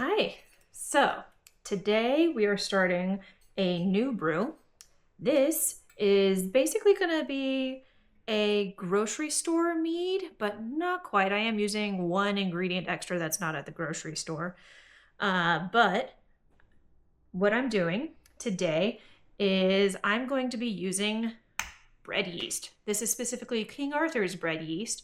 Hi. So today we are starting a new brew. This is basically going to be a grocery store mead, but not quite. I am using one ingredient extra that's not at the grocery store. But what I'm doing today is I'm going to be using bread yeast. This is specifically King Arthur's bread yeast.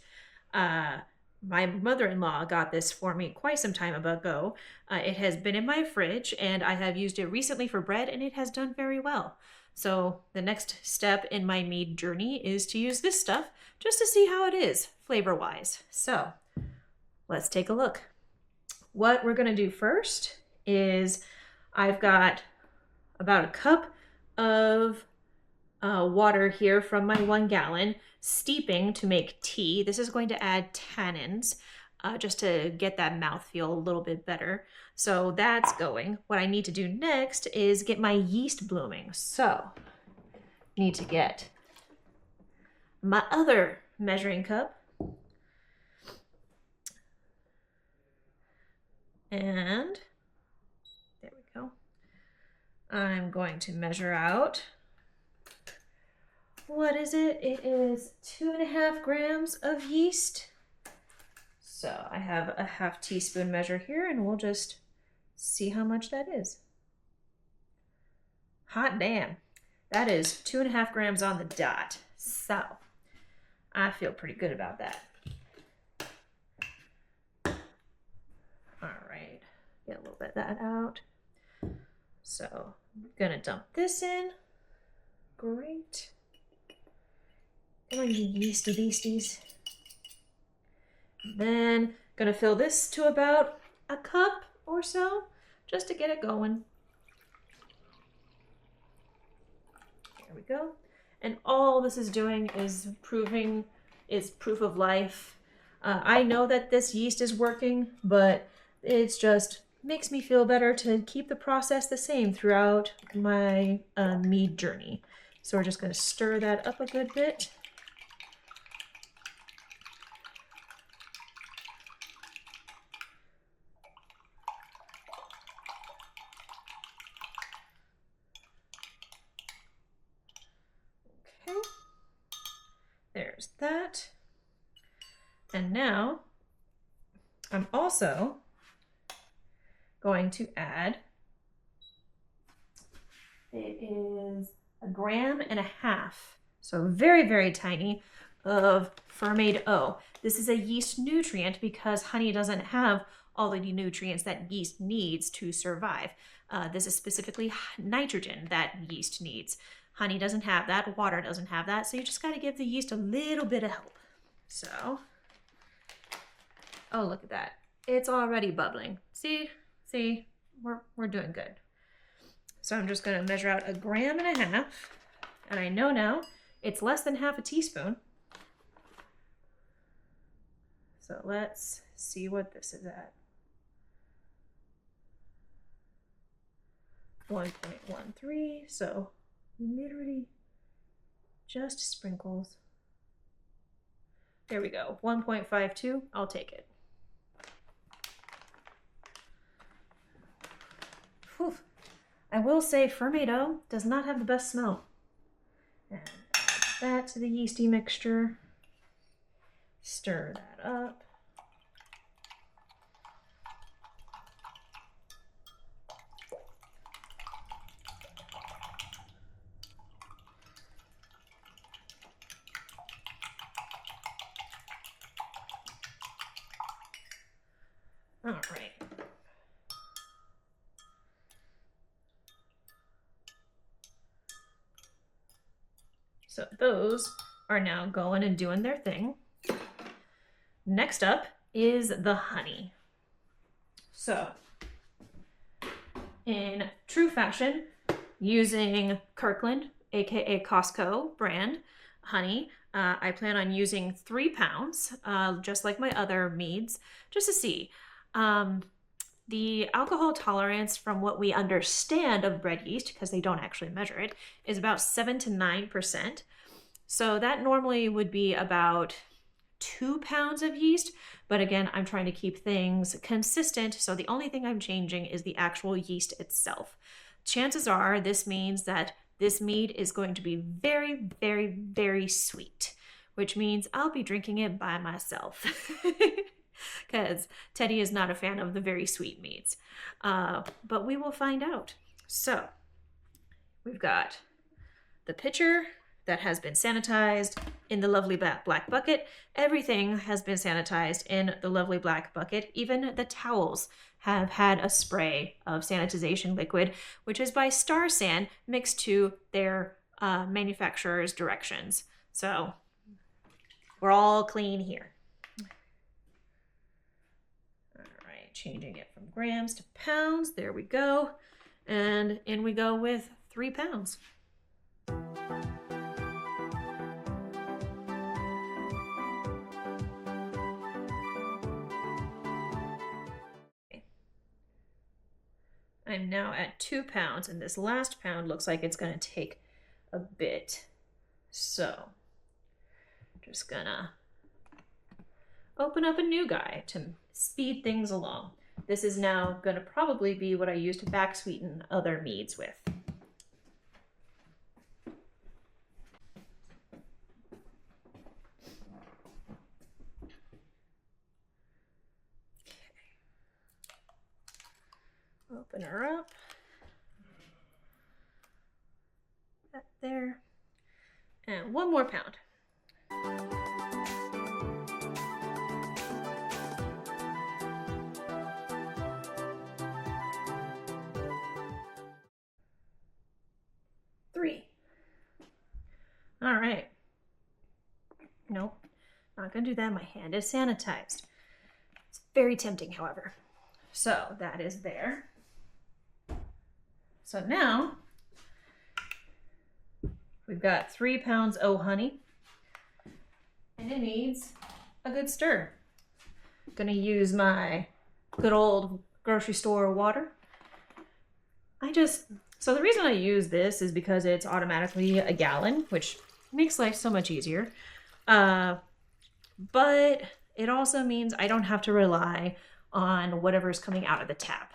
My mother-in-law got this for me quite some time ago. It has been in my fridge and I have used it recently for bread and it has done very well. So the next step in my mead journey is to use this stuff just to see how it is flavor-wise. So let's take a look. What we're going to do first is I've got about a cup of water here from my 1 gallon, steeping to make tea. This is going to add tannins just to get that mouthfeel a little bit better. So that's going. What I need to do next is get my yeast blooming. So I need to get my other measuring cup. And there we go. I'm going to measure out. What is it? It is 2.5 grams of yeast. So I have a 1/2 teaspoon measure here and we'll just see how much that is. Hot damn. That is 2.5 grams on the dot. So I feel pretty good about that. All right, get a little bit of that out. So I'm gonna dump this in. Great. Come on, you yeasty beasties. Then gonna fill this to about a cup or so just to get it going. There we go. And all this is doing is proof of life. I know that this yeast is working, but it's just makes me feel better to keep the process the same throughout my mead journey. So we're just gonna stir that up a good bit. Okay, there's that. And now I'm also going to add, it is 1.5 grams, so very, very tiny, of fermented O. This is a yeast nutrient because honey doesn't have all the nutrients that yeast needs to survive. This is specifically nitrogen that yeast needs. Honey doesn't have that, water doesn't have that, so you just gotta give the yeast a little bit of help. So, oh, look at that. It's already bubbling. See, we're doing good. So I'm just gonna measure out 1.5 grams, and I know now it's less than 1/2 teaspoon. So let's see what this is at. 1.13, so literally just sprinkles. There we go, 1.52, I'll take it. Whew. I will say fermento does not have the best smell. And add that to the yeasty mixture. Stir that up. All right. So those are now going and doing their thing. Next up is the honey. So in true fashion, using Kirkland, aka Costco brand honey, I plan on using 3 pounds, just like my other meads, just to see. The alcohol tolerance, from what we understand of bread yeast, because they don't actually measure it, is about 7 to 9%. So that normally would be about 2 pounds of yeast, but again, I'm trying to keep things consistent, so the only thing I'm changing is the actual yeast itself. Chances are this means that this mead is going to be very, very, very sweet, which means I'll be drinking it by myself because Teddy is not a fan of the very sweet meads, but we will find out. So we've got the pitcher that has been sanitized in the lovely black bucket. Everything has been sanitized in the lovely black bucket. Even the towels have had a spray of sanitization liquid, which is by Star San mixed to their manufacturer's directions. So we're all clean here. All right, changing it from grams to pounds. There we go. And in we go with 3 pounds. I'm now at 2 pounds, and this last pound looks like it's gonna take a bit. So, I'm just gonna open up a new guy to speed things along. This is now gonna probably be what I use to back sweeten other meads with. Open her up. That there. And 1 more pound. Three. All right. Nope, not gonna do that. My hand is sanitized. It's very tempting, however. So that is there. So now we've got 3 pounds of honey, and it needs a good stir. I'm gonna use my good old grocery store water. So the reason I use this is because it's automatically a gallon, which makes life so much easier. But it also means I don't have to rely on whatever's coming out of the tap.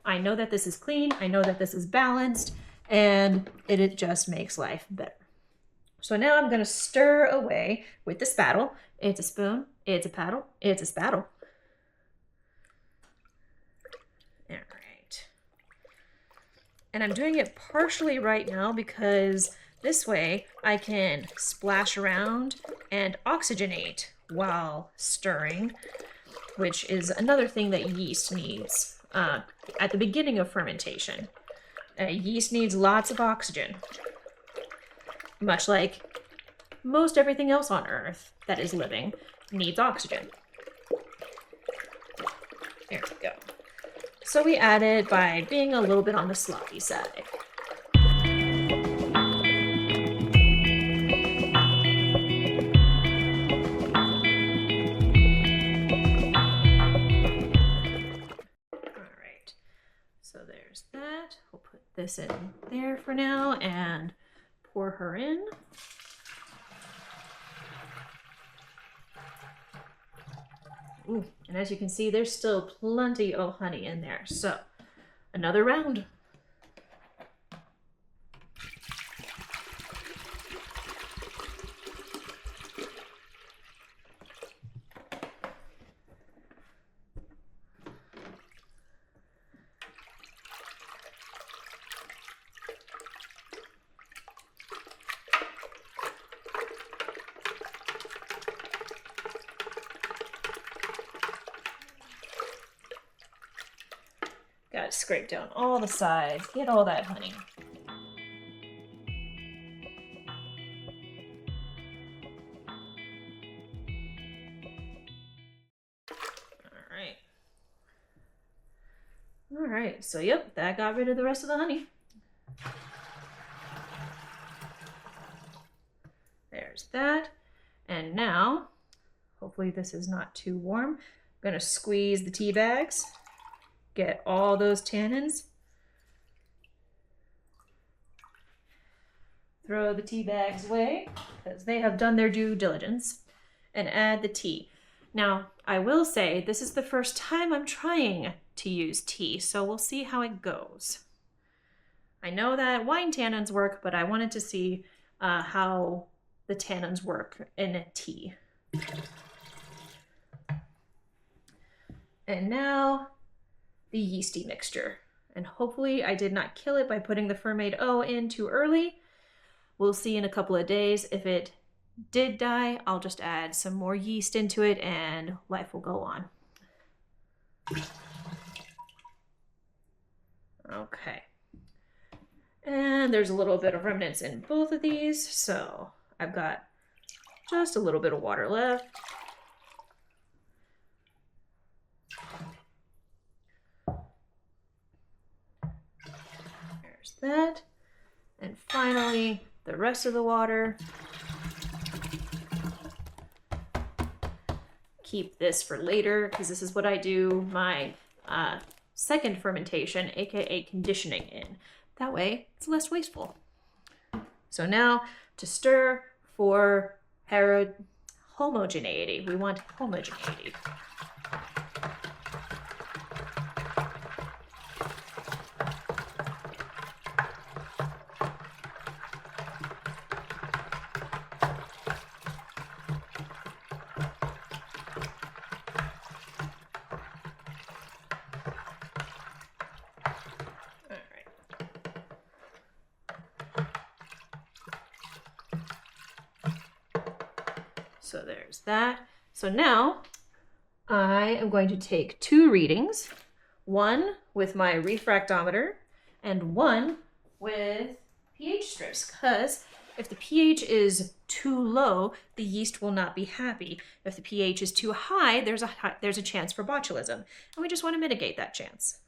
I know that this is clean, I know that this is balanced, and it just makes life better. So now I'm gonna stir away with the spattle. It's a spoon, it's a paddle, it's a spattle. All right. And I'm doing it partially right now because this way I can splash around and oxygenate while stirring, which is another thing that yeast needs at the beginning of fermentation. Yeast needs lots of oxygen, much like most everything else on Earth that is living needs oxygen. There we go. So we add it by being a little bit on the sloppy side. This in there for now and pour her in. Ooh, and as you can see, there's still plenty of honey in there. So another round. Gotta scrape down all the sides, get all that honey. All right, so yep, that got rid of the rest of the honey. There's that. And now, hopefully this is not too warm, I'm gonna squeeze the tea bags. Get all those tannins. Throw the tea bags away because they have done their due diligence. and add the tea. Now, I will say this is the first time I'm trying to use tea, so we'll see how it goes. I know that wine tannins work, but I wanted to see how the tannins work in tea. And now the yeasty mixture. And hopefully I did not kill it by putting the fermented O in too early. We'll see in a couple of days. If it did die, I'll just add some more yeast into it and life will go on. Okay. And there's a little bit of remnants in both of these, so I've got just a little bit of water left. There's that. And finally, the rest of the water. Keep this for later, because this is what I do my second fermentation, aka conditioning, in. That way, it's less wasteful. So now, to stir for homogeneity. We want homogeneity. So there's that. So now I am going to take 2 readings, one with my refractometer and one with pH strips, because if the pH is too low, the yeast will not be happy. If the pH is too high, there's a chance for botulism, and we just want to mitigate that chance.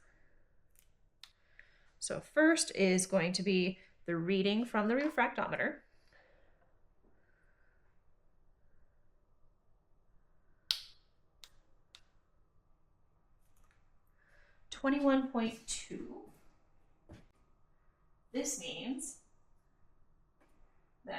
So first is going to be the reading from the refractometer. 21.2. This means that,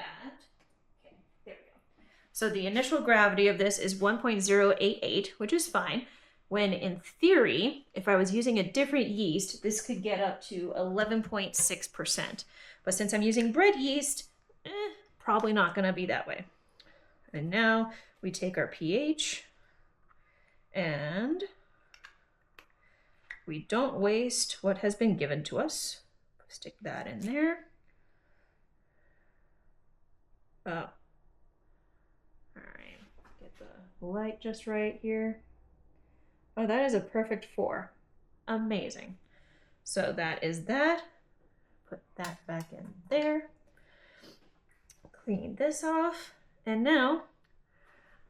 okay, there we go. So the initial gravity of this is 1.088, which is fine. When in theory, if I was using a different yeast, this could get up to 11.6%. But since I'm using bread yeast, probably not gonna be that way. And now we take our pH and we don't waste what has been given to us. Stick that in there. Oh. All right, get the light just right here. Oh, that is a perfect 4. Amazing. So that is that. Put that back in there. Clean this off. And now I'm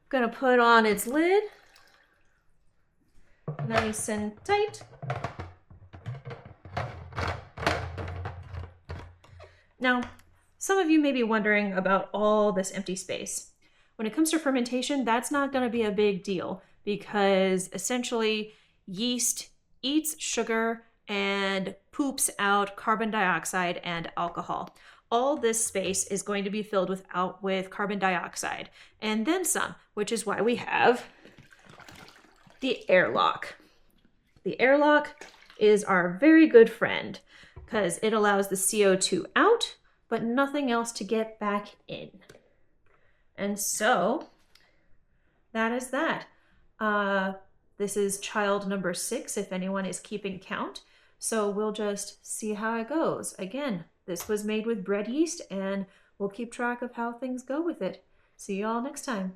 gonna put on its lid. Nice and tight. Now, some of you may be wondering about all this empty space. When it comes to fermentation, that's not going to be a big deal because essentially yeast eats sugar and poops out carbon dioxide and alcohol. All this space is going to be filled with carbon dioxide and then some, which is why we have the airlock. The airlock is our very good friend because it allows the CO2 out, but nothing else to get back in. And so that is that. This is child number 6, if anyone is keeping count. So we'll just see how it goes. Again, this was made with bread yeast and we'll keep track of how things go with it. See you all next time.